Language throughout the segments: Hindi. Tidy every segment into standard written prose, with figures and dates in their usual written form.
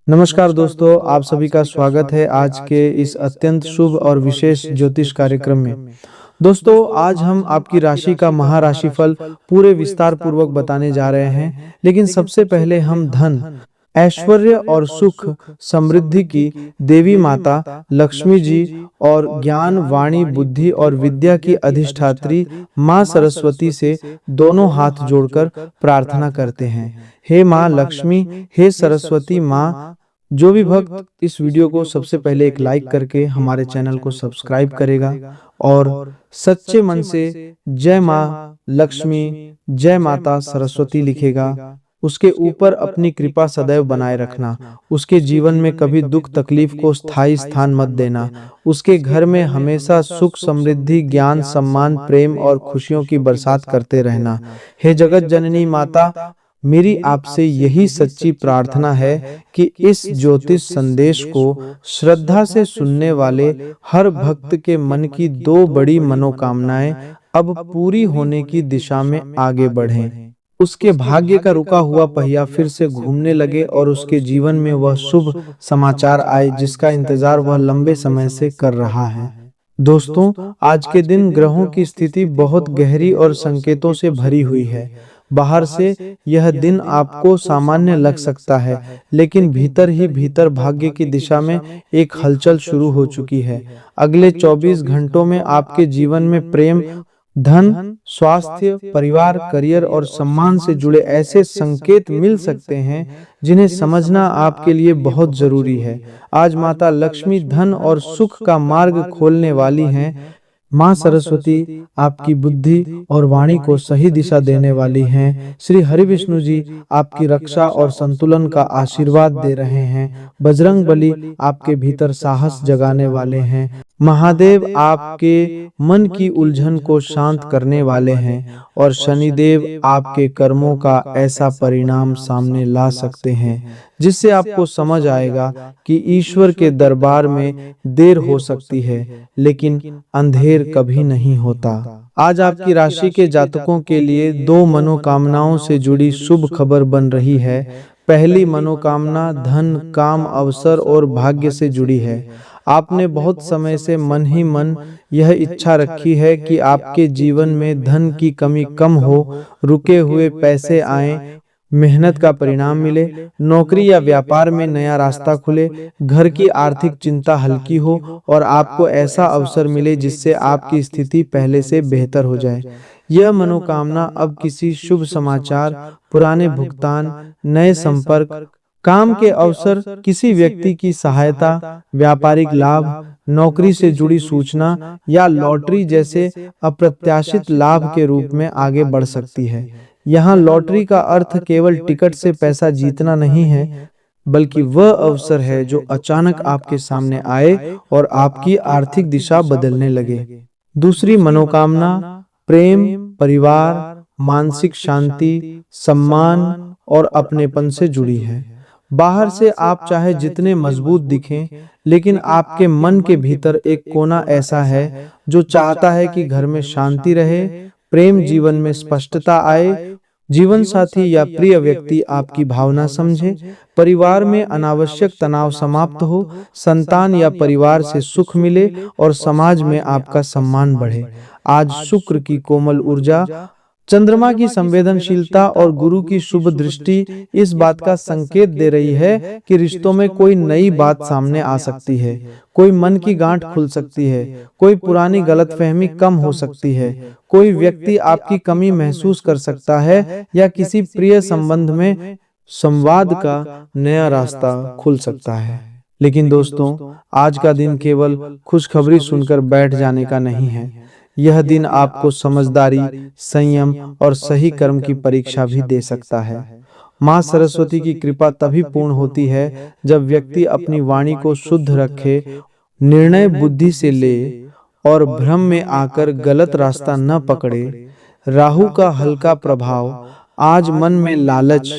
नमस्कार दोस्तों, आप सभी का स्वागत है आज के इस अत्यंत शुभ और विशेष ज्योतिष कार्यक्रम में। दोस्तों, आज हम आपकी राशि का महाराशिफल पूरे विस्तार पूर्वक बताने जा रहे हैं। लेकिन सबसे पहले हम धन, ऐश्वर्य और सुख समृद्धि की देवी माता लक्ष्मी जी और ज्ञान, वाणी, बुद्धि और विद्या की अधिष्ठात्री माँ सरस्वती से दोनों हाथ जोड़कर प्रार्थना करते हैं। हे माँ लक्ष्मी, हे सरस्वती माँ। जो भी भक्त इस वीडियो को सबसे पहले एक लाइक करके हमारे चैनल को सब्सक्राइब करेगा और सच्चे मन से जय माँ लक्ष्मी, जय माता सरस्वती लिखेगा, उसके ऊपर अपनी कृपा सदैव बनाए रखना। उसके जीवन में कभी दुख तकलीफ को स्थायी स्थान मत देना। उसके घर में हमेशा सुख समृद्धि, ज्ञान, सम्मान, प्रेम और खुशियों की बरसात करते रहना। हे जगत जननी माता, मेरी आपसे यही सच्ची प्रार्थना है कि इस ज्योतिष संदेश को श्रद्धा से सुनने वाले हर भक्त के मन की दो बड़ी मनोकामनाएं अब पूरी होने की दिशा में आगे बढ़ें। उसके भाग्य का रुका हुआ पहिया फिर से घूमने लगे और उसके जीवन में वह शुभ समाचार आए जिसका इंतजार वह लंबे समय से कर रहा है। दोस्तों, आज के दिन ग्रहों की स्थिति बहुत गहरी और संकेतों से भरी हुई है। बाहर से यह दिन आपको सामान्य लग सकता है, लेकिन भीतर ही भीतर भाग्य की दिशा में एक हलचल शुरू हो चुकी है। अगले 24 घंटों में आपके जीवन में प्रेम, धन, स्वास्थ्य, परिवार, करियर और सम्मान से जुड़े ऐसे संकेत मिल सकते हैं जिन्हें समझना आपके लिए बहुत जरूरी है। आज माता लक्ष्मी धन और सुख का मार्ग खोलने वाली हैं। माँ सरस्वती आपकी बुद्धि और वाणी को सही दिशा देने वाली हैं। श्री हरि विष्णु जी आपकी रक्षा और संतुलन का आशीर्वाद दे रहे हैं। बजरंग बली आपके भीतर साहस जगाने वाले हैं। महादेव आपके मन की उलझन को शांत करने वाले हैं और शनिदेव आपके कर्मों का ऐसा परिणाम सामने ला सकते हैं जिससे आपको समझ आएगा कि ईश्वर के दरबार में देर हो सकती है, लेकिन अंधेर कभी नहीं होता। आज आपकी राशि के जातकों के लिए दो मनोकामनाओं से जुड़ी शुभ खबर बन रही है। पहली मनोकामना धन, काम, अवसर और भाग्य से जुड़ी है। आपने बहुत समय से मन ही मन यह इच्छा रखी है कि आपके जीवन में धन की कमी कम हो, रुके हुए पैसे आएं, मेहनत का परिणाम मिले, नौकरी या व्यापार में नया रास्ता खुले, घर की आर्थिक चिंता हल्की हो और आपको ऐसा अवसर मिले जिससे आपकी स्थिति पहले से बेहतर हो जाए। यह मनोकामना अब किसी शुभ समाचार, पुराने भुगतान, नए संपर्क, काम के अवसर, किसी व्यक्ति की सहायता, व्यापारिक लाभ, नौकरी से जुड़ी सूचना या लॉटरी जैसे अप्रत्याशित लाभ के रूप में आगे बढ़ सकती है। यहाँ लॉटरी का अर्थ केवल टिकट से पैसा जीतना नहीं है, बल्कि वह अवसर है जो अचानक आपके सामने आए और आपकी आर्थिक दिशा बदलने लगे। दूसरी मनोकामना प्रेम, परिवार, मानसिक शांति, सम्मान और अपनेपन से जुड़ी है। बाहर से आप चाहे जितने मजबूत दिखें, लेकिन आपके मन के भीतर एक कोना ऐसा है जो चाहता है कि घर में शांति रहे, प्रेम जीवन में स्पष्टता आए, जीवन साथी या प्रिय व्यक्ति आपकी भावना समझे, परिवार में अनावश्यक तनाव समाप्त हो, संतान या परिवार से सुख मिले और समाज में आपका सम्मान बढ़े। आज शुक्र की कोमल ऊर्जा, चंद्रमा की संवेदनशीलता और गुरु की शुभ दृष्टि इस बात का संकेत दे रही है कि रिश्तों में कोई नई बात सामने आ सकती है, कोई मन की गांठ खुल सकती है, कोई पुरानी गलतफहमी कम हो सकती है, कोई व्यक्ति आपकी कमी महसूस कर सकता है या किसी प्रिय संबंध में संवाद का नया रास्ता खुल सकता है। लेकिन दोस्तों, आज का दिन केवल खुशखबरी सुनकर बैठ जाने का नहीं है। यह दिन आपको समझदारी, संयम और सही कर्म की परीक्षा भी दे सकता है। माँ सरस्वती की कृपा तभी पूर्ण होती है जब व्यक्ति अपनी वाणी को शुद्ध रखे, निर्णय बुद्धि से ले और भ्रम में आकर गलत रास्ता न पकड़े। राहु का हल्का प्रभाव आज मन में लालच,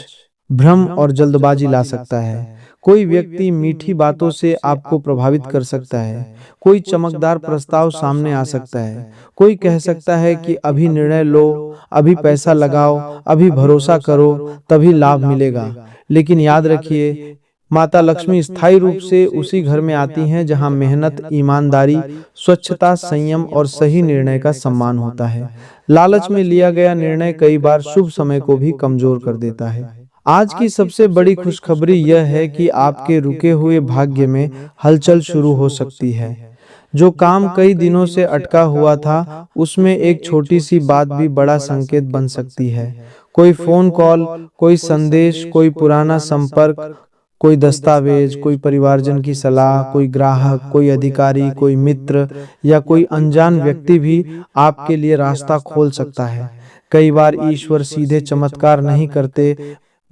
भ्रम और जल्दबाजी ला सकता है। कोई व्यक्ति मीठी बातों से आपको प्रभावित कर सकता है, कोई चमकदार प्रस्ताव सामने आ सकता है, कोई कह सकता है कि अभी निर्णय लो, अभी पैसा लगाओ, अभी भरोसा करो, तभी लाभ मिलेगा। लेकिन याद रखिए, माता लक्ष्मी स्थायी रूप से उसी घर में आती हैं जहां मेहनत, ईमानदारी, स्वच्छता, संयम और सही निर्णय का सम्मान होता है। लालच में लिया गया निर्णय कई बार शुभ समय को भी कमजोर कर देता है। आज की सबसे बड़ी खुशखबरी यह है कि आपके रुके हुए भाग्य में हलचल शुरू हो सकती है। जो काम कई दिनों से अटका हुआ था, उसमें एक छोटी सी बात भी बड़ा संकेत बन सकती है। कोई फोन कॉल, कोई संदेश, कोई पुराना संपर्क, कोई दस्तावेज, कोई परिवारजन की सलाह, कोई ग्राहक, कोई अधिकारी, कोई मित्र या कोई अनजान व्यक्ति भी आपके लिए रास्ता खोल सकता है। कई बार ईश्वर सीधे चमत्कार नहीं करते,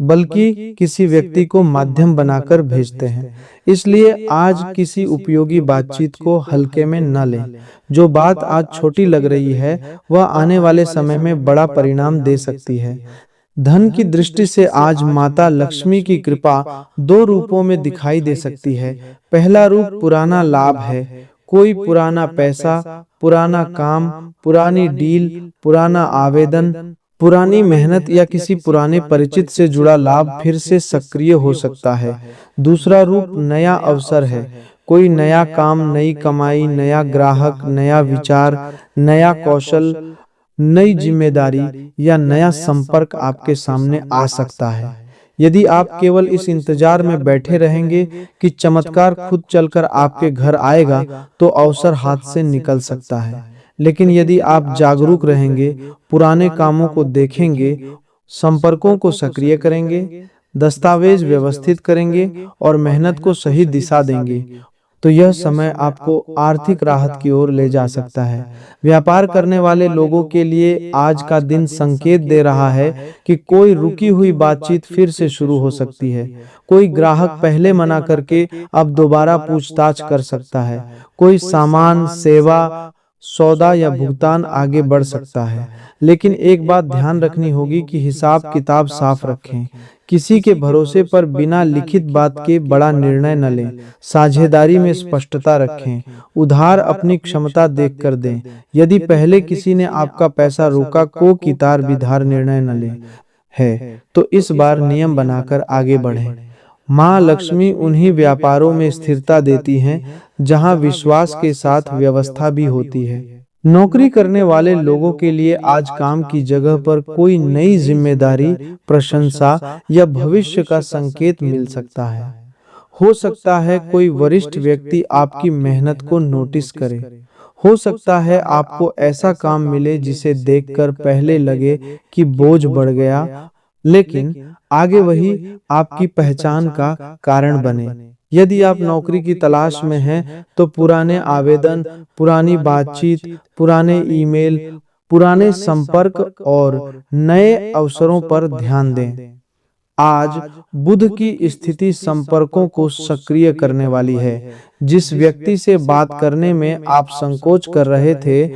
बल्कि किसी व्यक्ति को माध्यम बनाकर भेजते हैं। इसलिए आज किसी उपयोगी बातचीत को हल्के में न लें। जो बात आज छोटी लग रही है, वह आने वाले समय में बड़ा परिणाम दे सकती है। धन की दृष्टि से आज माता लक्ष्मी की कृपा दो रूपों में दिखाई दे सकती है। पहला रूप पुराना लाभ है। कोई पुराना पैसा, पुराना काम, पुरानी डील, पुराना आवेदन, पुरानी मेहनत या किसी पुराने परिचित से जुड़ा लाभ फिर से सक्रिय हो सकता है। दूसरा रूप नया अवसर है। कोई नया काम, नई कमाई, नया ग्राहक, नया विचार, नया कौशल, नई जिम्मेदारी या नया संपर्क आपके सामने आ सकता है। यदि आप केवल इस इंतजार में बैठे रहेंगे कि चमत्कार खुद चलकर आपके घर आएगा, तो अवसर हाथ से निकल सकता है। लेकिन यदि आप जागरूक रहेंगे, पुराने कामों को देखेंगे, संपर्कों को सक्रिय करेंगे, दस्तावेज व्यवस्थित करेंगे और मेहनत को सही दिशा देंगे, तो यह समय आपको आर्थिक राहत की ओर ले जा सकता है। व्यापार करने वाले लोगों के लिए आज का दिन संकेत दे रहा है कि कोई रुकी हुई बातचीत फिर से शुरू हो सकती है। कोई ग्राहक पहले मना करके अब दोबारा पूछताछ कर सकता है। कोई सामान, सेवा, सौदा या भुगतान आगे बढ़ सकता है। लेकिन एक बात ध्यान रखनी होगी कि हिसाब किताब साफ रखें। किसी के भरोसे पर बिना लिखित बात के बड़ा निर्णय न लें। साझेदारी में स्पष्टता रखें। उधार अपनी क्षमता देखकर दें। यदि पहले किसी ने आपका पैसा रोका, को कितार बिधार निर्णय न लें है, तो इस बार नियम बनाकर आगे बढ़ें। माँ लक्ष्मी उन्हीं व्यापारों में स्थिरता देती हैं जहां विश्वास के साथ व्यवस्था भी होती है। नौकरी करने वाले लोगों के लिए आज काम की जगह पर कोई नई जिम्मेदारी, प्रशंसा या भविष्य का संकेत मिल सकता है। हो सकता है कोई वरिष्ठ व्यक्ति आपकी मेहनत को नोटिस करे। हो सकता है आपको ऐसा काम मिले जिसे देखकर पहले लगे कि बोझ बढ़ गया, लेकिन आगे वही आपकी पहचान का कारण बने। यदि आप नौकरी की तलाश में हैं, तो पुराने आवेदन, पुरानी बातचीत, पुराने ईमेल, पुराने संपर्क और नए अवसरों पर ध्यान दें। आज बुध की स्थिति संपर्कों को सक्रिय करने वाली है। जिस व्यक्ति से बात करने में आप संकोच कर रहे थे,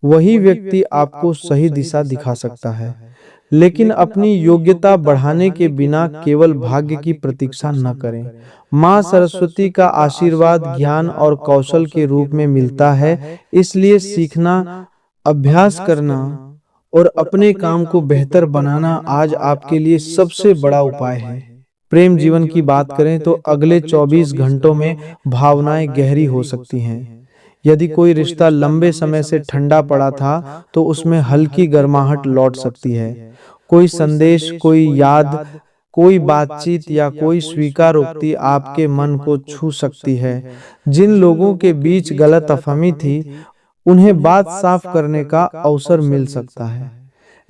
वही व्यक्ति आपको सही दिशा दिखा सकता है। लेकिन अपनी योग्यता बढ़ाने के बिना केवल भाग्य की प्रतीक्षा न करें। माँ सरस्वती का आशीर्वाद ज्ञान और कौशल के रूप में मिलता है, इसलिए सीखना, अभ्यास करना और अपने काम को बेहतर बनाना आज आपके लिए सबसे बड़ा उपाय है। प्रेम जीवन की बात करें तो अगले 24 घंटों में भावनाएं गहरी हो सकती हैं। यदि कोई रिश्ता लंबे समय से ठंडा पड़ा था, तो उसमें हल्की गर्माहट लौट सकती है। कोई संदेश, कोई याद, कोई बातचीत या कोई स्वीकारोक्ति आपके मन को छू सकती है। जिन लोगों के बीच गलतफहमी थी, उन्हें बात साफ करने का अवसर मिल सकता है।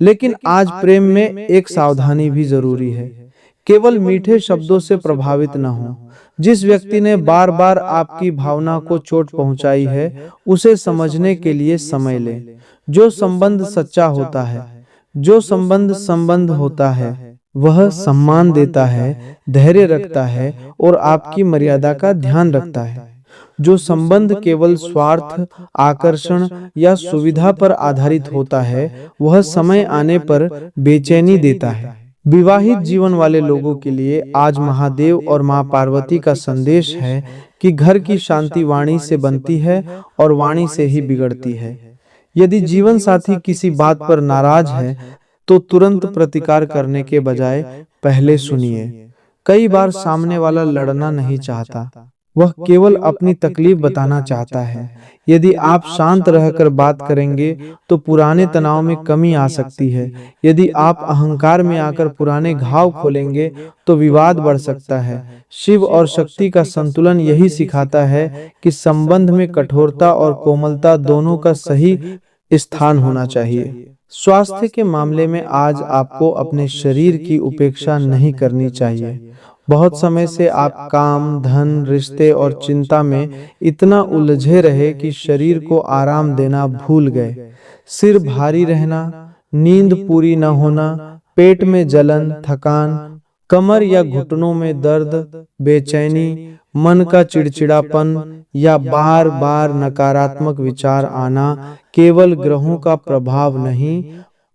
लेकिन आज प्रेम में एक सावधानी भी जरूरी है। केवल मीठे शब्दों से प्रभावित न हो। जिस व्यक्ति ने बार बार आपकी भावना को चोट पहुंचाई है, उसे समझने के लिए समय लें। जो संबंध सच्चा होता है, जो संबंध होता है, वह सम्मान देता है, धैर्य रखता है और आपकी मर्यादा का ध्यान रखता है। जो संबंध केवल स्वार्थ, आकर्षण या सुविधा पर आधारित होता है, वह समय आने पर बेचैनी देता है। विवाहित जीवन वाले लोगों के लिए आज महादेव और मां पार्वती का संदेश है कि घर की शांति वाणी से बनती है और वाणी से ही बिगड़ती है। यदि जीवन साथी किसी बात पर नाराज है, तो तुरंत प्रतिकार करने के बजाय पहले सुनिए। कई बार सामने वाला लड़ना नहीं चाहता, वह केवल अपनी तकलीफ बताना चाहता है। यदि आप शांत रहकर बात करेंगे तो पुराने तनाव में कमी आ सकती है। यदि आप अहंकार में आकर पुराने घाव खोलेंगे तो विवाद बढ़ सकता है। शिव और शक्ति का संतुलन यही सिखाता है कि संबंध में कठोरता और कोमलता दोनों का सही स्थान होना चाहिए। स्वास्थ्य के मामले में आज आपको अपने शरीर की उपेक्षा नहीं करनी चाहिए। बहुत समय से आप काम, धन, रिश्ते और चिंता में इतना उलझे रहे कि शरीर को आराम देना भूल गए। सिर भारी रहना, नींद पूरी न होना, पेट में जलन, थकान, कमर या घुटनों में दर्द, बेचैनी, मन का चिड़चिड़ापन या बार बार नकारात्मक विचार आना केवल ग्रहों का प्रभाव नहीं,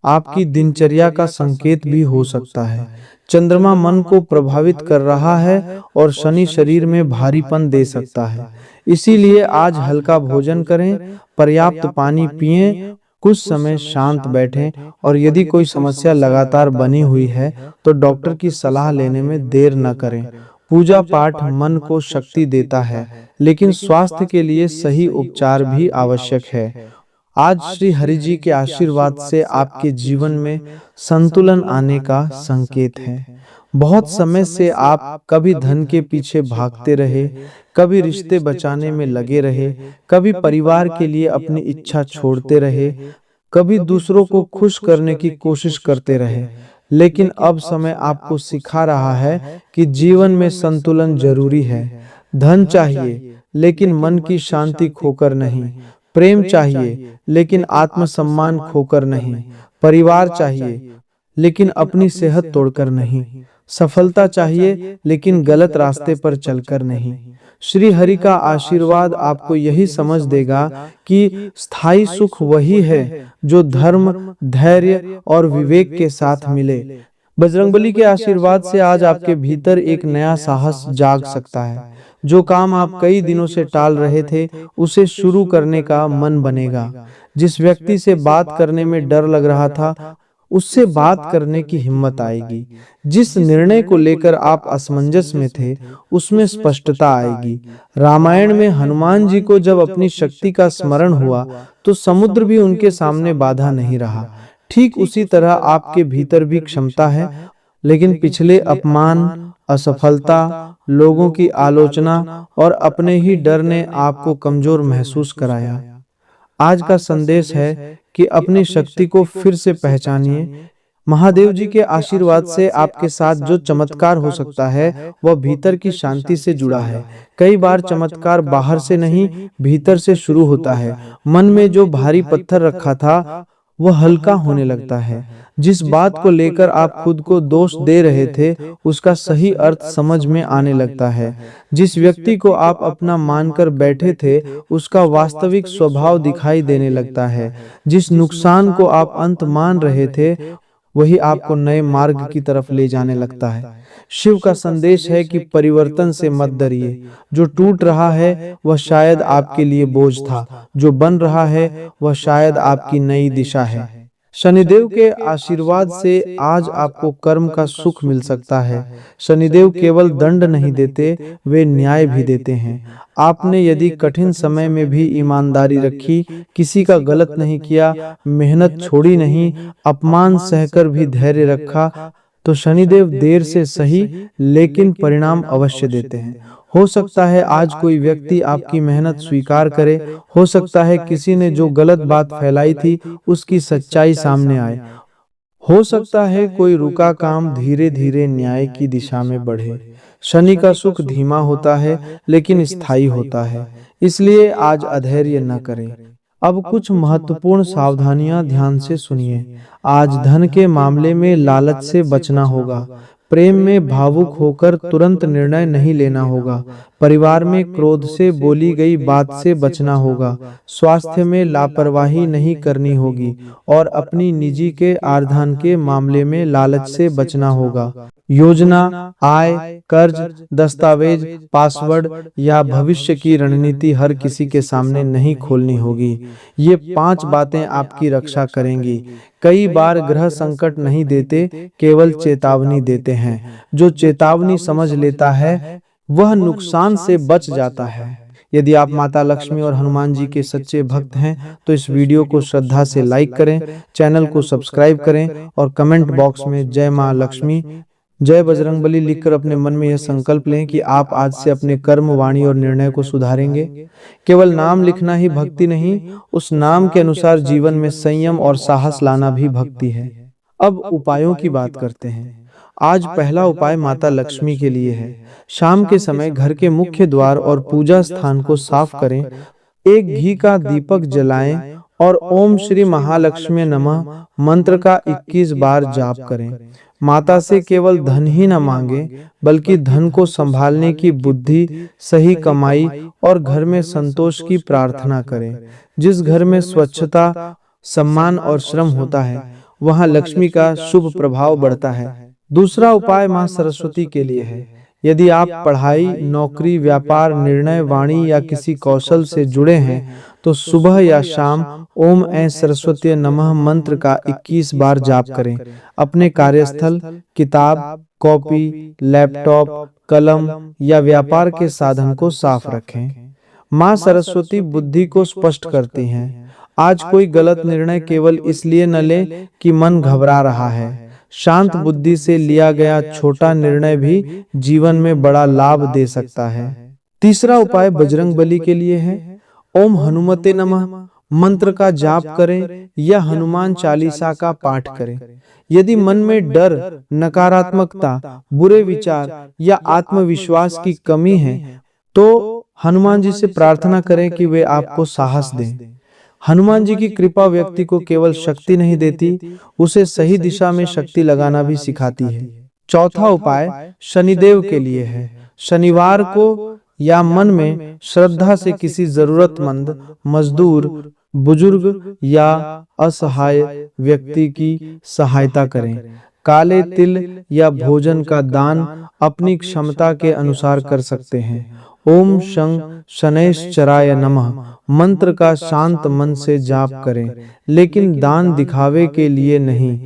आपकी दिनचर्या का संकेत भी हो सकता है। चंद्रमा मन को प्रभावित कर रहा है और शनि शरीर में भारीपन दे सकता है। इसीलिए आज हल्का भोजन करें, पर्याप्त पानी पिएं, कुछ समय शांत बैठें और यदि कोई समस्या लगातार बनी हुई है तो डॉक्टर की सलाह लेने में देर न करें। पूजा पाठ मन को शक्ति देता है, लेकिन स्वास्थ्य के लिए सही उपचार भी आवश्यक है। आज श्री हरि जी के आशीर्वाद से आपके जीवन में संतुलन आने का संकेत है। बहुत समय से आप कभी धन के पीछे भागते रहे, कभी रिश्ते बचाने में लगे रहे, कभी परिवार के लिए अपनी इच्छा छोड़ते रहे, कभी दूसरों को खुश करने की कोशिश करते रहे। लेकिन अब समय आपको सिखा रहा है कि जीवन में संतुलन जरूरी है। धन चाहिए लेकिन मन की शांति खोकर नहीं, प्रेम चाहिए लेकिन आत्मसम्मान खोकर नहीं, परिवार चाहिए लेकिन अपनी सेहत तोड़कर नहीं, सफलता चाहिए लेकिन गलत रास्ते पर चलकर नहीं। श्री हरि का आशीर्वाद आपको यही समझ देगा कि स्थायी सुख वही है जो धर्म, धैर्य और विवेक के साथ मिले। बजरंगबली के आशीर्वाद से आज आपके भीतर एक नया साहस जाग सकता है। जो काम आप कई दिनों से टाल रहे थे, उसे शुरू करने का मन बनेगा। जिस व्यक्ति से बात करने में डर लग रहा था, उससे बात करने की हिम्मत आएगी। जिस निर्णय को लेकर आप असमंजस में थे, उसमें स्पष्टता आएगी। रामायण में हनुमान जी को जब अपनी शक्ति का स्मरण हुआ, तो समुद्र भी उनके सामने बाधा नहीं रहा। ठीक उसी तरह आपके भीतर भी क्षमता है, लेकिन पिछले अपमान, असफलता, लोगों की आलोचना और अपने ही डर ने आपको कमजोर महसूस कराया। आज का संदेश है कि अपनी शक्ति को फिर से पहचानिए। महादेव जी के आशीर्वाद से आपके साथ जो चमत्कार हो सकता है, वह भीतर की शांति से जुड़ा है। कई बार चमत्कार बाहर से नहीं, भीतर से शुरू होता है। मन में जो भारी पत्थर रखा था, वह हल्का होने लगता है। जिस बात को लेकर आप खुद को दोष दे रहे थे, उसका सही अर्थ समझ में आने लगता है। जिस व्यक्ति को आप अपना मानकर बैठे थे, उसका वास्तविक स्वभाव दिखाई देने लगता है। जिस नुकसान को आप अंत मान रहे थे, वही आपको नए मार्ग की तरफ ले जाने लगता है। शिव का संदेश है कि परिवर्तन से मत डरिए। जो टूट रहा है वह शायद आपके लिए बोझ था, जो बन रहा है वह शायद आपकी नई दिशा है। शनिदेव के आशीर्वाद से आज आपको कर्म का सुख मिल सकता है। शनिदेव केवल दंड नहीं देते, वे न्याय भी देते हैं। आपने यदि कठिन समय में भी ईमानदारी रखी, किसी का गलत नहीं किया, मेहनत छोड़ी नहीं, अपमान सहकर भी धैर्य रखा, तो शनिदेव देर से सही लेकिन परिणाम अवश्य देते हैं। हो सकता है आज कोई व्यक्ति आपकी मेहनत स्वीकार करे, हो सकता है किसी ने जो गलत बात फैलाई थी उसकी सच्चाई सामने आए, हो सकता है कोई रुका काम धीरे धीरे न्याय की दिशा में बढ़े। शनि का सुख धीमा होता है लेकिन स्थायी होता है, इसलिए आज अधैर्य न करें। अब कुछ महत्वपूर्ण सावधानियां ध्यान से सुनिए। आज धन के मामले में लालच से बचना होगा। प्रेम में भावुक होकर तुरंत निर्णय नहीं लेना होगा। परिवार में क्रोध से बोली गई बात से बचना होगा। स्वास्थ्य में लापरवाही नहीं करनी होगी और अपनी निजी के आर्धन के मामले में लालच से बचना होगा। योजना, आय, कर्ज, दस्तावेज, पासवर्ड या भविष्य की रणनीति हर किसी के सामने नहीं खोलनी होगी। ये 5 बातें आपकी रक्षा करेंगी। कई बार ग्रह संकट नहीं देते, केवल चेतावनी देते हैं। जो चेतावनी समझ लेता है वह नुकसान से बच जाता है। यदि आप माता लक्ष्मी और हनुमान जी के सच्चे भक्त हैं तो इस वीडियो को श्रद्धा से लाइक करें, चैनल को सब्सक्राइब करें और कमेंट बॉक्स में जय मां लक्ष्मी, जय बजरंगबली लिखकर अपने मन में यह संकल्प लें कि आप आज से अपने कर्म, वाणी और निर्णय को सुधारेंगे। केवल नाम लिखना ही भक्ति नहीं, उस नाम के अनुसार जीवन में संयम और साहस लाना भी भक्ति है। अब उपायों की बात करते हैं। आज पहला उपाय माता लक्ष्मी के लिए है। शाम के समय घर के मुख्य द्वार और पूजा स्थान को साफ करें, एक घी का दीपक जलाएं और ओम श्री महालक्ष्मी नमः मंत्र का 21 बार जाप करें। माता से केवल धन ही न मांगे, बल्कि धन को संभालने की बुद्धि, सही कमाई और घर में संतोष की प्रार्थना करें। जिस घर में स्वच्छता, सम्मान और श्रम होता है, वहां लक्ष्मी का शुभ प्रभाव बढ़ता है। दूसरा उपाय मां सरस्वती के लिए है। यदि आप पढ़ाई, नौकरी, व्यापार, निर्णय, वाणी या किसी कौशल से जुड़े हैं तो सुबह या शाम ओम ऐं सरस्वती नमः मंत्र का 21 बार जाप करें। अपने कार्यस्थल, किताब, कॉपी, लैपटॉप, कलम या व्यापार के साधन को साफ रखें। मां सरस्वती बुद्धि को स्पष्ट करती हैं। आज कोई गलत निर्णय केवल इसलिए न ले कि मन घबरा रहा है। शांत बुद्धि से लिया गया छोटा निर्णय भी जीवन में बड़ा लाभ दे सकता है। तीसरा उपाय बजरंगबली के लिए है। ओम हनुमते नमः मंत्र का जाप करें या हनुमान चालीसा का पाठ करें। यदि मन में डर, नकारात्मकता, बुरे विचार या आत्मविश्वास की कमी है तो हनुमान जी से प्रार्थना करें कि वे आपको साहस दें। हनुमान जी की कृपा व्यक्ति को केवल शक्ति नहीं देती, उसे सही दिशा में शक्ति लगाना भी सिखाती है। चौथा उपाय शनिदेव के लिए है। शनिवार को या मन में श्रद्धा से किसी जरूरतमंद, मजदूर, बुजुर्ग या असहाय व्यक्ति की सहायता करें। काले तिल या भोजन का दान अपनी क्षमता के अनुसार कर सकते हैं। ओम शं शनैश्चराय नमः मंत्र का शांत मन से जाप करें, लेकिन दान दिखावे के लिए नहीं,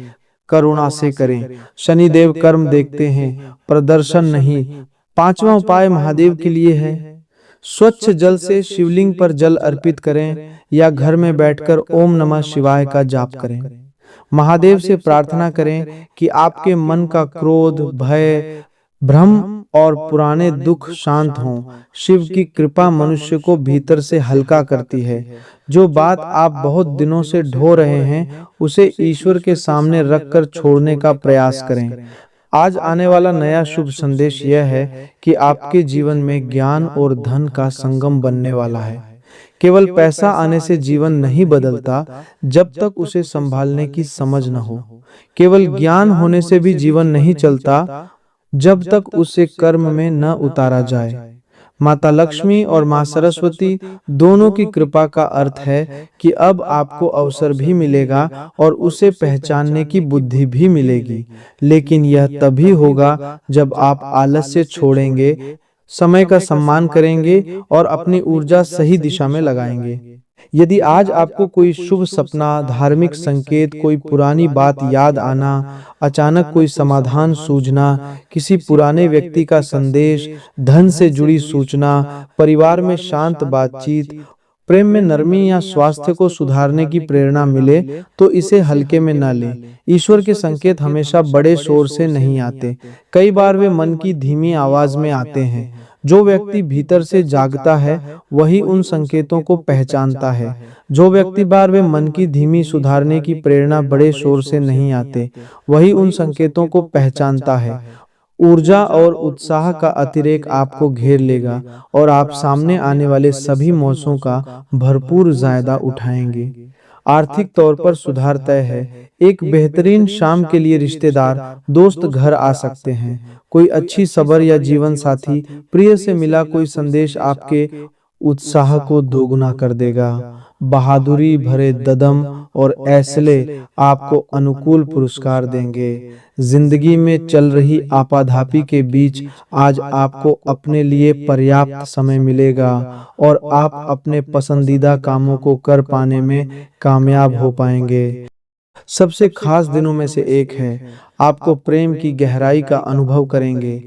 करुणा से करें। शनिदेव कर्म देखते हैं, प्रदर्शन नहीं। पांचवा उपाय महादेव के लिए है। स्वच्छ जल से शिवलिंग पर जल अर्पित करें या घर में बैठकर ओम नमः शिवाय का जाप करें। महादेव से प्रार्थना करें कि आपके मन का क्रोध, भय, भ्रम और पुराने दुख शांत हों। शिव की कृपा मनुष्य को भीतर से हल्का करती है। जो बात आप बहुत दिनों से ढो रहे हैं, उसे ईश्वर के सामने रखकर छोड़ने का प्रयास करें। आज आने वाला नया शुभ संदेश यह है कि आपके जीवन में ज्ञान और धन का संगम बनने वाला है। केवल पैसा आने से जीवन नहीं बदलता जब तक उसे संभालने की समझ न हो। केवल ज्ञान होने से भी जीवन नहीं चलता जब तक उसे कर्म में न उतारा जाए। माता लक्ष्मी और मां सरस्वती दोनों की कृपा का अर्थ है कि अब आपको अवसर भी मिलेगा और उसे पहचानने की बुद्धि भी मिलेगी। लेकिन यह तभी होगा जब आप आलस्य छोड़ेंगे, समय का सम्मान करेंगे और अपनी ऊर्जा सही दिशा में लगाएंगे। यदि आज आपको कोई शुभ सपना, धार्मिक संकेत, कोई पुरानी बात याद आना, अचानक कोई समाधान सूझना, किसी पुराने व्यक्ति का संदेश, धन से जुड़ी सूचना, परिवार में शांत बातचीत, प्रेम में नरमी या स्वास्थ्य को सुधारने की प्रेरणा मिले तो इसे हल्के में न लें। ईश्वर के संकेत हमेशा बड़े शोर से नहीं आते, कई बार वे मन की धीमी आवाज में आते हैं। जो व्यक्ति भीतर से जागता है वही उन संकेतों को पहचानता है। जो व्यक्ति बार वे मन की धीमी सुधारने की प्रेरणा बड़े शोर से नहीं आते, वही उन संकेतों को पहचानता है। ऊर्जा और उत्साह का अतिरेक आपको घेर लेगा और आप सामने आने वाले सभी मौसमों का भरपूर जायदा उठाएंगे। आर्थिक तौर पर सुधार तय है। एक बेहतरीन शाम के लिए रिश्तेदार, दोस्त घर आ सकते हैं। कोई अच्छी खबर या जीवन साथी, प्रिय से मिला कोई संदेश आपके उत्साह को दोगुना कर देगा। बहादुरी भरे ददम और ऐसले आपको अनुकूल पुरस्कार देंगे। जिंदगी में चल रही आपाधापी के बीच आज आपको अपने लिए पर्याप्त समय मिलेगा और आप अपने पसंदीदा कामों को कर पाने में कामयाब हो पाएंगे। सबसे खास दिनों में से एक है। आपको प्रेम की गहराई का अनुभव करेंगे।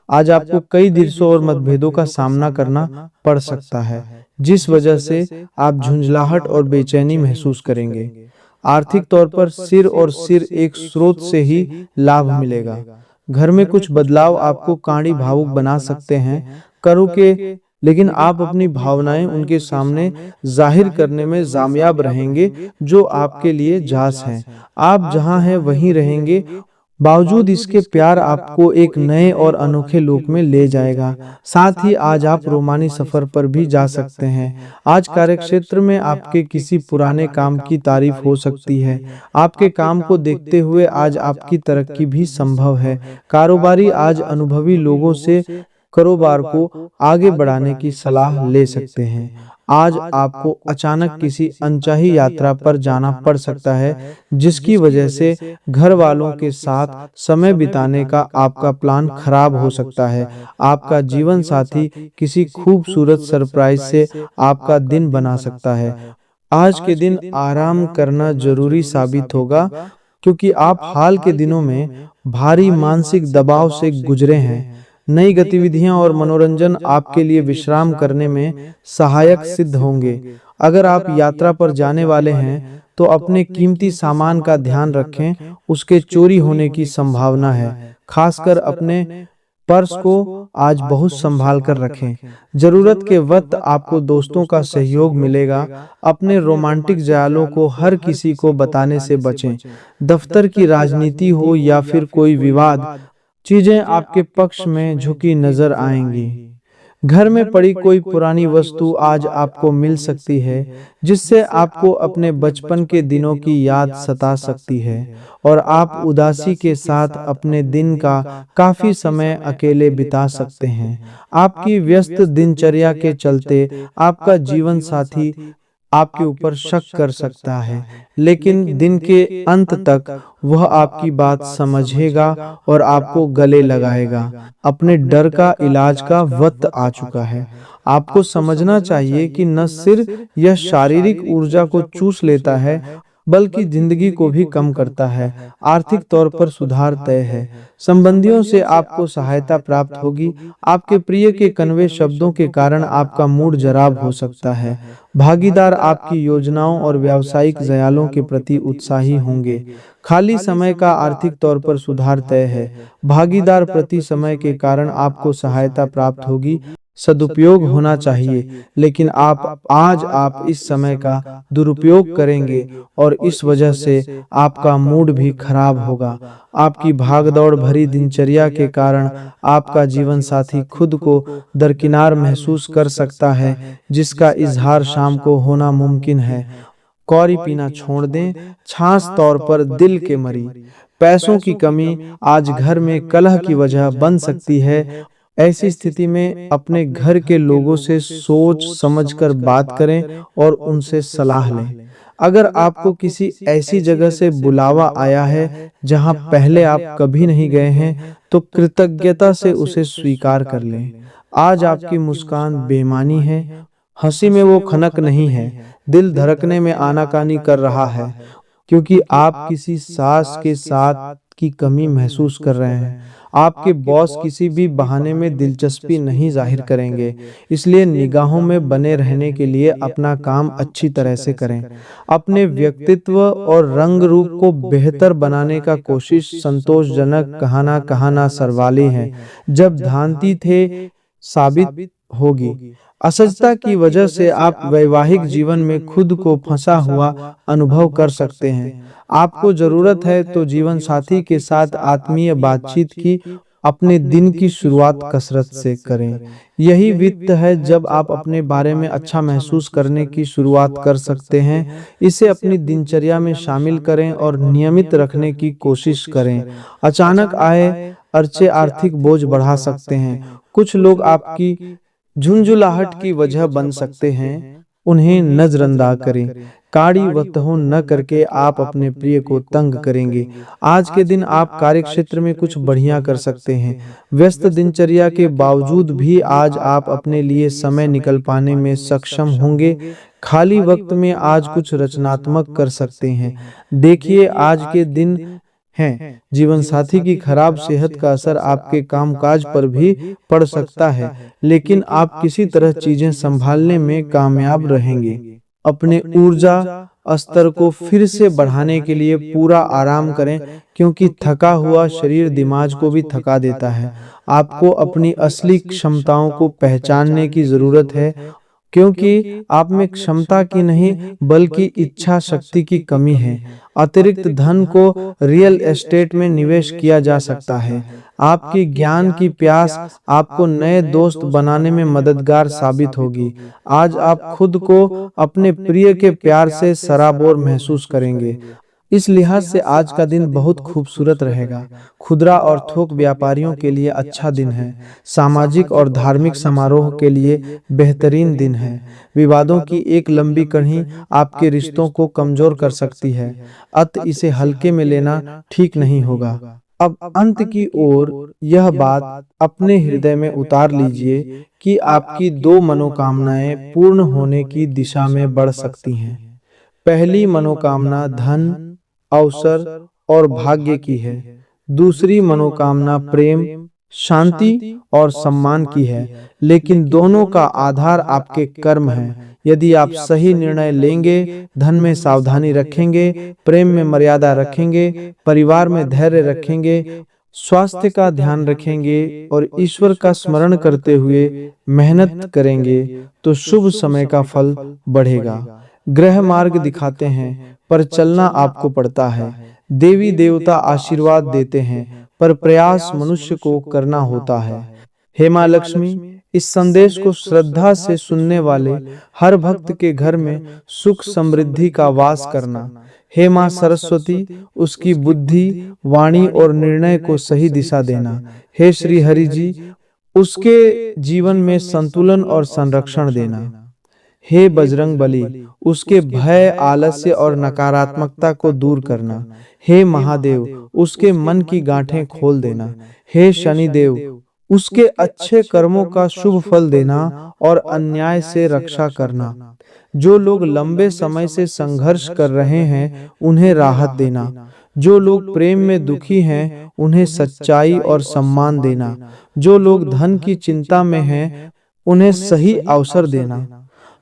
आज आपको कई दिवसों और मतभेदों का सामना करना पड़ सकता है, जिस वजह से आप झुंझलाहट और बेचैनी महसूस करेंगे। आर्थिक तौर पर सिर एक स्रोत से ही लाभ मिलेगा। घर में कुछ बदलाव आपको कांडी भावुक बना सकते हैं, करो के लेकिन आप अपनी भावनाएं उनके सामने जाहिर करने में कामयाब रहेंगे, जो आपके लिए जास है। आप जहां हैं वहीं रहेंगे। बावजूद इसके प्यार आपको एक नए और अनोखे लोक में ले जाएगा। साथ ही आज आप रोमानी सफर पर भी जा सकते हैं। आज कार्यक्षेत्र में आपके किसी पुराने काम की तारीफ हो सकती है। आपके काम को देखते हुए आज आपकी तरक्की भी संभव है। कारोबारी आज अनुभवी लोगों से कारोबार को आगे बढ़ाने की सलाह ले सकते हैं। आज आपको अचानक किसी अनचाही यात्रा पर जाना पड़ सकता है, जिसकी वजह से घर वालों के साथ समय बिताने का आपका प्लान खराब हो सकता है। आपका जीवन साथी किसी खूबसूरत सरप्राइज से आपका दिन बना सकता है। आज के दिन आराम करना जरूरी साबित होगा, क्योंकि आप हाल के दिनों में भारी मानसिक दबाव से गुजरे हैं। नई गतिविधियां और मनोरंजन आपके लिए विश्राम करने में सहायक सिद्ध होंगे। अगर आप यात्रा पर जाने वाले हैं तो अपने कीमती सामान का ध्यान रखें, उसके चोरी होने की संभावना है। खासकर अपने पर्स को आज बहुत संभाल कर रखें। जरूरत के वक्त आपको दोस्तों का सहयोग मिलेगा। अपने रोमांटिक ख्यालों को हर किसी को बताने से बचें। दफ्तर की राजनीति हो या फिर कोई विवाद, चीजें आपके पक्ष में झुकी नजर आएंगी। घर में पड़ी कोई पुरानी वस्तु आज आपको मिल सकती है, जिससे आपको अपने बचपन के दिनों की याद सता सकती है और आप उदासी के साथ अपने दिन का काफी समय अकेले बिता सकते हैं। आपकी व्यस्त दिनचर्या के चलते आपका जीवन साथी आपके ऊपर शक कर सकता है, लेकिन दिन के अंत तक वह आपकी बात समझेगा और आपको गले लगाएगा। अपने डर का इलाज का वक्त आ चुका है। आपको समझना चाहिए कि न सिर्फ यह शारीरिक ऊर्जा को चूस लेता है, बल्कि जिंदगी को भी कम करता है। आर्थिक तौर पर सुधार तय है। संबंधियों से आपको सहायता प्राप्त होगी। आपके प्रिय के कनवे शब्दों के कारण आपका मूड जराब हो सकता है। भागीदार आपकी योजनाओं और व्यावसायिक ज़यालों के प्रति उत्साही होंगे। खाली समय का आर्थिक तौर पर सुधार तय है। भागीदार प्रति समय के कारण आपको सहायता प्राप्त होगी। सदुपयोग होना चाहिए, लेकिन आप इस समय का दुरुपयोग करेंगे और इस वजह से आपका मूड भी खराब होगा। आपकी भागदौड़ भरी दिनचर्या के कारण आपका जीवन साथी खुद को दरकिनार महसूस कर सकता है, जिसका इजहार शाम को होना मुमकिन है। कौड़ी पीना छोड़ दें। खास तौर पर दिल के मरीज। पैसों की कमी आज घर में कलह की वजह बन सकती है। ऐसी स्थिति में अपने घर के लोगों से सोच समझकर बात करें और उनसे सलाह लें। अगर आपको किसी ऐसी जगह से बुलावा आया है जहां पहले आप कभी नहीं गए हैं, तो कृतज्ञता से उसे स्वीकार कर लें। आज आपकी मुस्कान बेमानी है। हंसी में वो खनक नहीं है। दिल धड़कने में आनाकानी कर रहा है, क्योंकि आप किसी सास के साथ की कमी महसूस कर रहे हैं। आपके बॉस किसी भी बहाने में दिलचस्पी नहीं जाहिर करेंगे, इसलिए निगाहों में बने रहने के लिए अपना काम अच्छी तरह से करें। अपने व्यक्तित्व और रंग रूप को बेहतर बनाने का कोशिश संतोषजनक कहाना सरवाली है, जब धांती थे साबित होगी। असजता की वजह से आप वैवाहिक जीवन में खुद को फंसा हुआ अनुभव कर सकते हैं। आपको जरूरत है तो जीवन साथी के साथ आत्मीय बातचीत की। अपने दिन की शुरुआत कसरत से करें। यही वित्त है जब आप अपने बारे में अच्छा महसूस करने की शुरुआत कर सकते हैं। इसे अपनी दिनचर्या में शामिल करें और नियमित रखने की कोशिश करें। अचानक आए खर्चे आर्थिक बोझ बढ़ा सकते हैं। कुछ लोग आपकी झुंझुलाहट की वजह बन सकते हैं। उन्हें नजरअंदाज करें। काड़ी वतहो न करके आप अपने प्रिय को तंग करेंगे। आज के दिन आप कार्यक्षेत्र में कुछ बढ़िया कर सकते हैं। व्यस्त दिनचर्या के बावजूद भी आज आप अपने लिए समय निकल पाने में सक्षम होंगे। खाली वक्त में आज कुछ रचनात्मक कर सकते हैं। देखिए, आज के दिन हैं। जीवन साथी की खराब सेहत का असर आपके कामकाज पर भी पड़ सकता है, लेकिन आप किसी तरह चीजें संभालने में कामयाब रहेंगे। अपने ऊर्जा स्तर को फिर से बढ़ाने के लिए पूरा आराम करें, क्योंकि थका हुआ शरीर दिमाग को भी थका देता है। आपको अपनी असली क्षमताओं को पहचानने की जरूरत है, क्योंकि आप में क्षमता की नहीं बल्कि इच्छा शक्ति की कमी है। अतिरिक्त धन को रियल एस्टेट में निवेश किया जा सकता है। आपकी ज्ञान की प्यास आपको नए दोस्त बनाने में मददगार साबित होगी। आज आप खुद को अपने प्रिय के प्यार से सराबोर महसूस करेंगे। इस लिहाज से आज का दिन बहुत खूबसूरत रहेगा। खुदरा और थोक व्यापारियों के लिए अच्छा दिन है। सामाजिक और धार्मिक समारोह के लिए बेहतरीन दिन है। विवादों की एक लंबी कड़ी आपके रिश्तों को कमजोर कर सकती है, अतः इसे हल्के में लेना ठीक नहीं होगा। अब अंत की ओर यह बात अपने हृदय में उतार लीजिए कि आपकी दो मनोकामनाएं पूर्ण होने की दिशा में बढ़ सकती हैं। पहली मनोकामना धन, अवसर और भाग्य की है। दूसरी मनोकामना प्रेम, शांति और सम्मान की है। लेकिन दोनों का आधार आपके कर्म है। यदि आप सही निर्णय लेंगे, धन में सावधानी रखेंगे, प्रेम में मर्यादा रखेंगे, परिवार में धैर्य रखेंगे, स्वास्थ्य का ध्यान रखेंगे और ईश्वर का स्मरण करते हुए मेहनत करेंगे, तो शुभ समय का फल बढ़ेगा। ग्रह मार्ग दिखाते हैं, पर चलना आपको पड़ता है। देवी देवता आशीर्वाद देते हैं, पर प्रयास मनुष्य को करना होता है। हे मां लक्ष्मी, इस संदेश को श्रद्धा से सुनने वाले हर भक्त के घर में सुख समृद्धि का वास करना। हे मां सरस्वती, उसकी बुद्धि, वाणी और निर्णय को सही दिशा देना। हे श्री हरि जी, उसके जीवन में संतुलन और संरक्षण देना। हे बजरंग बली, उसके भय, आलस्य और नकारात्मकता को दूर करना। हे महादेव, उसके मन की गांठें खोल देना। हे शनिदेव, उसके अच्छे कर्मों का शुभ फल देना और अन्याय से रक्षा करना। जो लोग लंबे समय से संघर्ष कर रहे हैं, उन्हें राहत देना। जो लोग प्रेम में दुखी हैं, उन्हें सच्चाई और सम्मान देना। जो लोग धन की चिंता में हैं, उन्हें सही अवसर देना।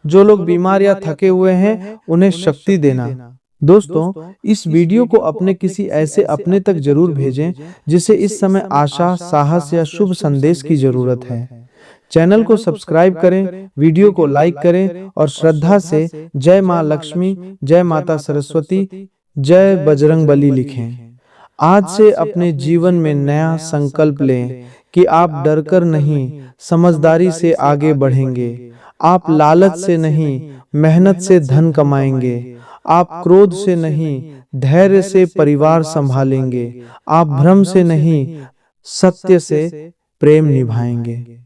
जो लोग बीमार या थके हुए हैं, उन्हें शक्ति देना। दोस्तों, इस वीडियो को अपने किसी ऐसे अपने तक जरूर भेजें जिसे इस समय आशा, साहस या शुभ संदेश की जरूरत है। चैनल को सब्सक्राइब करें, वीडियो को लाइक करें और श्रद्धा से जय मां लक्ष्मी, जय माता सरस्वती, जय बजरंग बली लिखें। आज से अपने जीवन में नया संकल्प लें कि आप डरकर नहीं, समझदारी से आगे बढ़ेंगे। आप लालच से नहीं, मेहनत से धन कमाएंगे। आप क्रोध से नहीं, धैर्य से परिवार संभालेंगे। आप भ्रम से नहीं, सत्य से प्रेम निभाएंगे।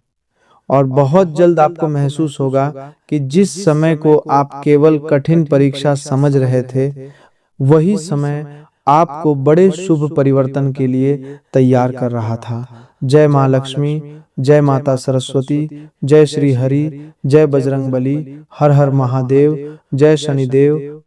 और बहुत जल्द आपको महसूस होगा कि जिस समय को आप केवल कठिन परीक्षा समझ रहे थे, वही समय आपको बड़े शुभ परिवर्तन के लिए तैयार कर रहा था। जय मां लक्ष्मी, जय माता सरस्वती, जय श्री हरि, जय बजरंग बली, हर हर महादेव, जय शनिदेव,